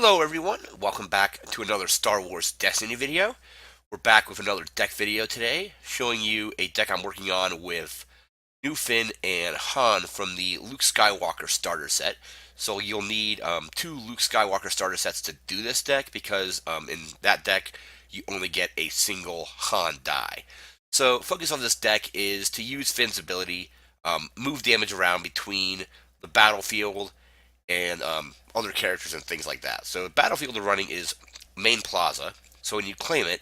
Hello everyone, welcome back to another Star Wars Destiny video. We're back with another deck video today, showing you a deck I'm working on with Finn and Han from the Luke Skywalker starter set. So you'll need two Luke Skywalker starter sets to do this deck because in that deck you only get a single Han die. So focus on this deck is to use Finn's ability, move damage around between the battlefield and other characters and things like that. So battlefield they're running is main plaza. So when you claim it,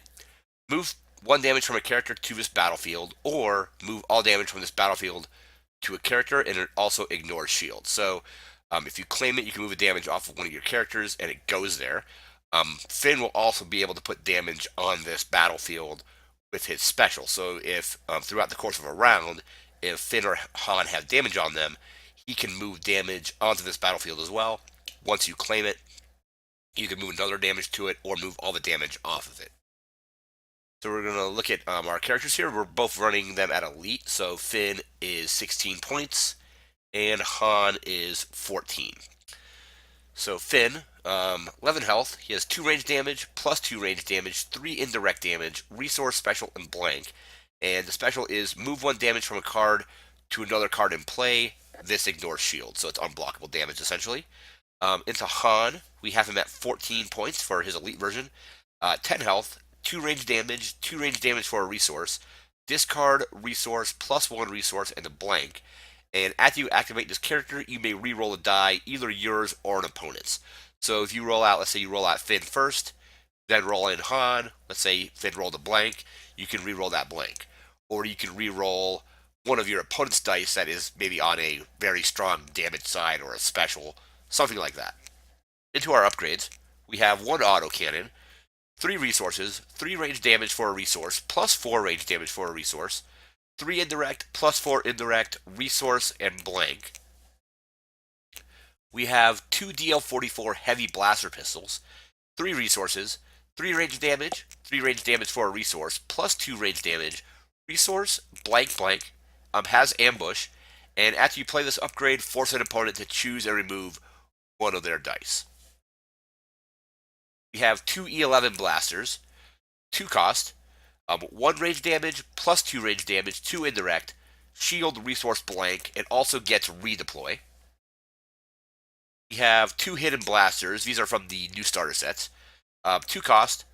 move one damage from a character to this battlefield, or move all damage from this battlefield to a character, and it also ignores shield. So if you claim it, you can move a damage off of one of your characters, and it goes there. Finn will also be able to put damage on this battlefield with his special. So if throughout the course of a round, if Finn or Han have damage on them, he can move damage onto this battlefield as well. Once you claim it, you can move another damage to it or move all the damage off of it. So we're going to look at our characters here. We're both running them at Elite. So Finn is 16 points and Han is 14. So Finn, 11 health. He has 2 range damage, plus 2 range damage, 3 indirect damage, resource, special, and blank. And the special is move 1 damage from a card to another card in play. This ignores shield, so it's unblockable damage essentially. Into Han, we have him at 14 points for his elite version, 10 health, 2 range damage, 2 range damage for a resource, discard resource plus 1 resource and a blank. And after you activate this character, you may re-roll a die, either yours or an opponent's. So if you roll out, let's say you roll out Finn first, then roll in Han, let's say Finn rolled a blank, you can re-roll that blank. Or you can re-roll one of your opponent's dice that is maybe on a very strong damage side or a special, something like that. Into our upgrades, we have 1 auto cannon, 3 resources, 3 range damage for a resource, plus 4 range damage for a resource, 3 indirect, plus 4 indirect, resource, and blank. We have 2 DL-44 heavy blaster pistols, 3 resources, 3 range damage, 3 range damage for a resource, plus 2 range damage, resource, blank blank, has ambush, and after you play this upgrade, force an opponent to choose and remove one of their dice. We have 2 E11 blasters, 2 cost, 1 range damage, plus 2 range damage, 2 indirect, shield, resource, blank, and also gets redeploy. We have 2 hidden blasters, these are from the new starter sets, 2 cost,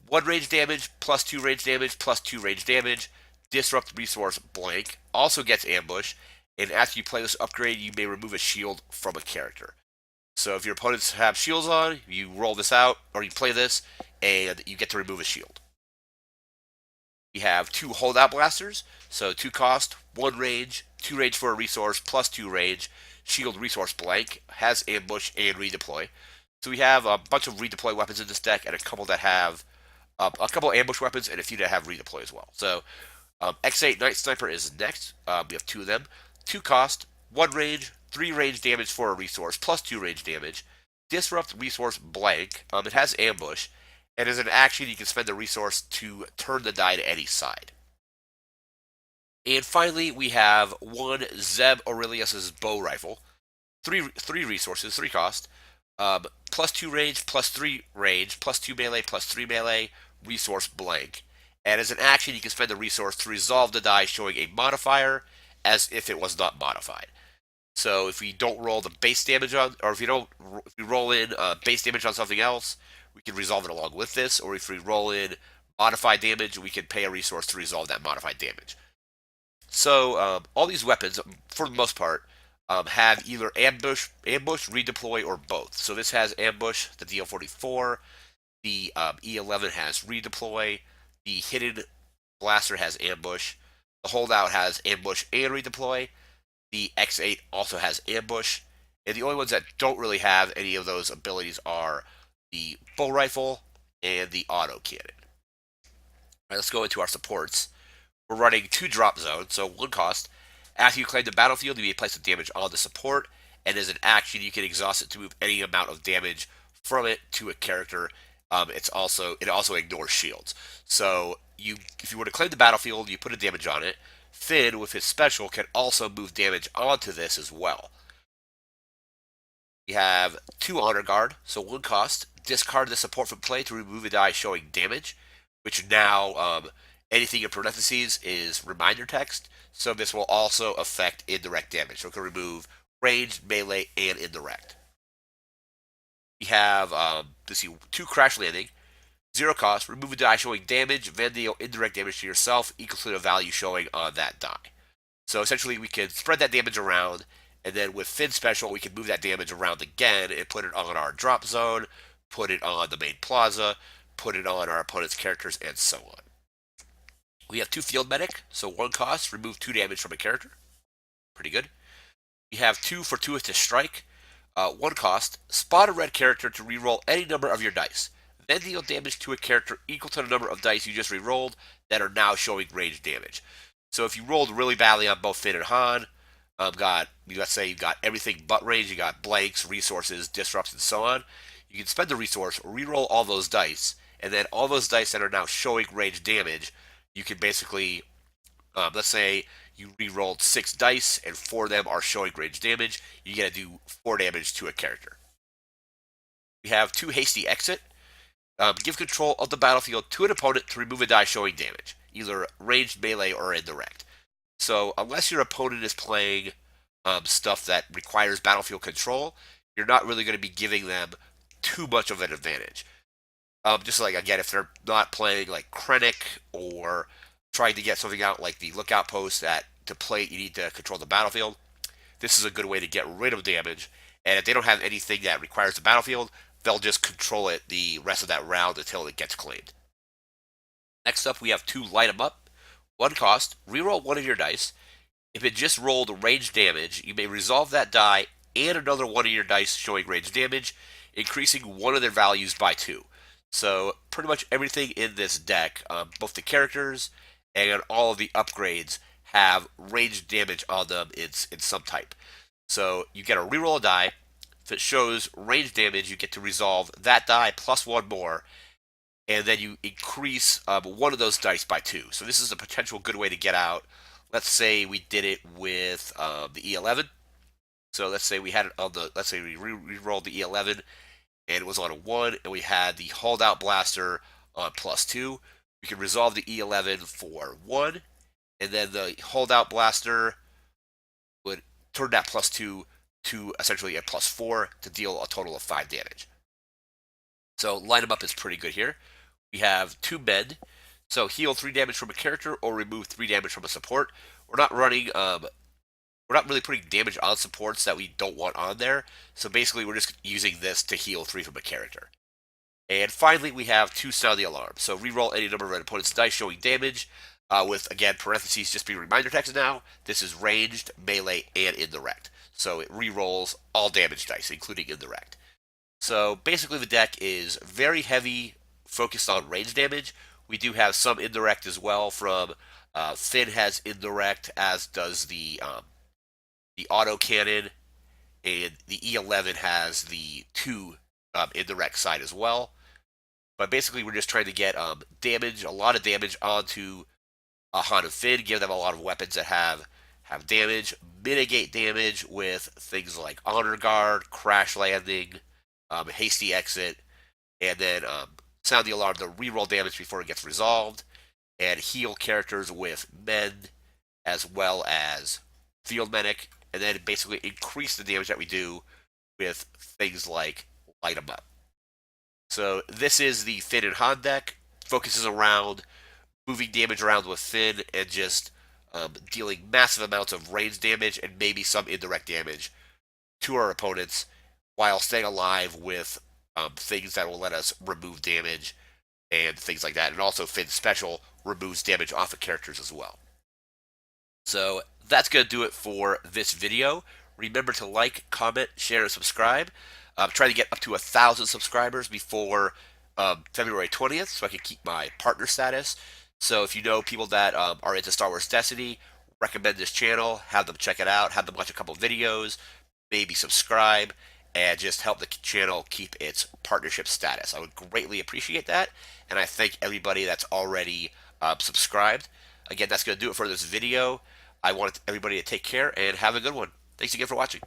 1 range damage, plus 2 range damage, plus 2 range damage, disrupt resource blank, also gets ambush, and after you play this upgrade, you may remove a shield from a character. So if your opponents have shields on, you roll this out, or you play this, and you get to remove a shield. We have 2 holdout blasters, so 2 cost, 1 range, 2 range for a resource, plus 2 range, shield, resource blank, has ambush and redeploy. So we have a bunch of redeploy weapons in this deck, and a couple that have a couple ambush weapons, and a few that have redeploy as well. So X8 Night Sniper is next. We have 2 of them. 2 cost, 1 range, 3 range damage for a resource, plus 2 range damage. Disrupt resource blank. It has ambush, and as an action, you can spend the resource to turn the die to any side. And finally, we have 1 Zeb Aurelius's bow rifle. 3 resources, 3 cost. Plus 2 range, plus 3 range, plus 2 melee, plus 3 melee, resource blank. And as an action, you can spend the resource to resolve the die showing a modifier as if it was not modified. So if we don't roll the base damage on, or if we roll in base damage on something else, we can resolve it along with this. Or if we roll in modified damage, we can pay a resource to resolve that modified damage. So all these weapons, for the most part, have either ambush, redeploy, or both. So this has ambush, the DL-44, the E11 has redeploy, the hidden blaster has ambush, the holdout has ambush and redeploy, the X8 also has ambush, and the only ones that don't really have any of those abilities are the bow rifle and the auto cannon. All right, let's go into our supports. We're running 2 drop zones, so 1 cost. After you claim the battlefield, you may place the damage on the support, and as an action, you can exhaust it to move any amount of damage from it to a character. It also ignores shields. So if you were to claim the battlefield, you put a damage on it. Finn, with his special, can also move damage onto this as well. We have 2 Honor Guard, so 1 cost. Discard the support from play to remove a die showing damage, which now anything in parentheses is reminder text. So this will also affect indirect damage. So it can remove ranged, melee, and indirect. We have let's see, 2 Crash Landing, 0 cost. Remove a die showing damage, then deal indirect damage to yourself equal to the value showing on that die. So essentially, we can spread that damage around, and then with Finn Special, we can move that damage around again and put it on our drop zone, put it on the main plaza, put it on our opponent's characters, and so on. We have 2 Field Medic, so 1 cost, remove 2 damage from a character. Pretty good. We have 2 Fortuitous Strike, 1 cost, spot a red character to reroll any number of your dice. Then deal damage to a character equal to the number of dice you just rerolled that are now showing range damage. So if you rolled really badly on both Finn and Han, let's say you got everything but range, you got blanks, resources, disrupts, and so on. You can spend the resource, reroll all those dice, and then all those dice that are now showing range damage, you can basically, let's say you rerolled 6 dice and 4 of them are showing range damage. You get to do 4 damage to a character. We have 2 Hasty Exit. Give control of the battlefield to an opponent to remove a die showing damage, either ranged, melee, or indirect. So unless your opponent is playing stuff that requires battlefield control, you're not really going to be giving them too much of an advantage. Just like, again, if they're not playing like Krennic or trying to get something out like the lookout post that to play you need to control the battlefield, this is a good way to get rid of damage. And if they don't have anything that requires the battlefield, they'll just control it the rest of that round until it gets claimed. Next up, we have 2 Light 'em Up. 1 cost, reroll 1 of your dice. If it just rolled range damage, you may resolve that die and another 1 of your dice showing range damage, increasing one of their values by 2. So pretty much everything in this deck, both the characters and all of the upgrades, have range damage on them in some type. So you get a reroll a die. If it shows range damage, you get to resolve that die plus 1 more, and then you increase 1 of those dice by 2. So this is a potential good way to get out. Let's say we did it with the E11. So let's say we had it on the, let's say we re-rolled the E11 and it was on a 1, and we had the holdout blaster on plus 2. We can resolve the E11 for 1, and then the holdout blaster would turn that plus 2 to essentially a plus 4 to deal a total of 5 damage. So line them up is pretty good here. We have 2 men, so heal 3 damage from a character or remove 3 damage from a support. We're not running, we're not really putting damage on supports that we don't want on there. So basically, we're just using this to heal 3 from a character. And finally, we have 2 Sound the Alarm. So reroll any number of an opponent's dice showing damage. With, again, parentheses just being reminder text now. This is ranged, melee, and indirect. So it rerolls all damage dice, including indirect. So basically, the deck is very heavy, focused on range damage. We do have some indirect as well from Finn has indirect, as does the auto cannon, and the E11 has the 2 indirect side as well. But basically, we're just trying to get damage, a lot of damage onto Han and Finn, give them a lot of weapons that have damage, mitigate damage with things like Honor Guard, Crash Landing, Hasty Exit, and then Sound the Alarm to reroll damage before it gets resolved, and heal characters with men as well as Field Medic, and then basically increase the damage that we do with things like Light 'em Up. So this is the Finn and Han deck. Focuses around moving damage around with Finn and just dealing massive amounts of range damage and maybe some indirect damage to our opponents while staying alive with things that will let us remove damage and things like that. And also Finn's special removes damage off of characters as well. So that's going to do it for this video. Remember to like, comment, share, and subscribe. I'm trying to get up to 1,000 subscribers before February 20th so I can keep my partner status. So if you know people that are into Star Wars Destiny, recommend this channel, have them check it out, have them watch a couple videos, maybe subscribe, and just help the channel keep its partnership status. I would greatly appreciate that, and I thank everybody that's already subscribed. Again, that's going to do it for this video. I want everybody to take care and have a good one. Thanks again for watching.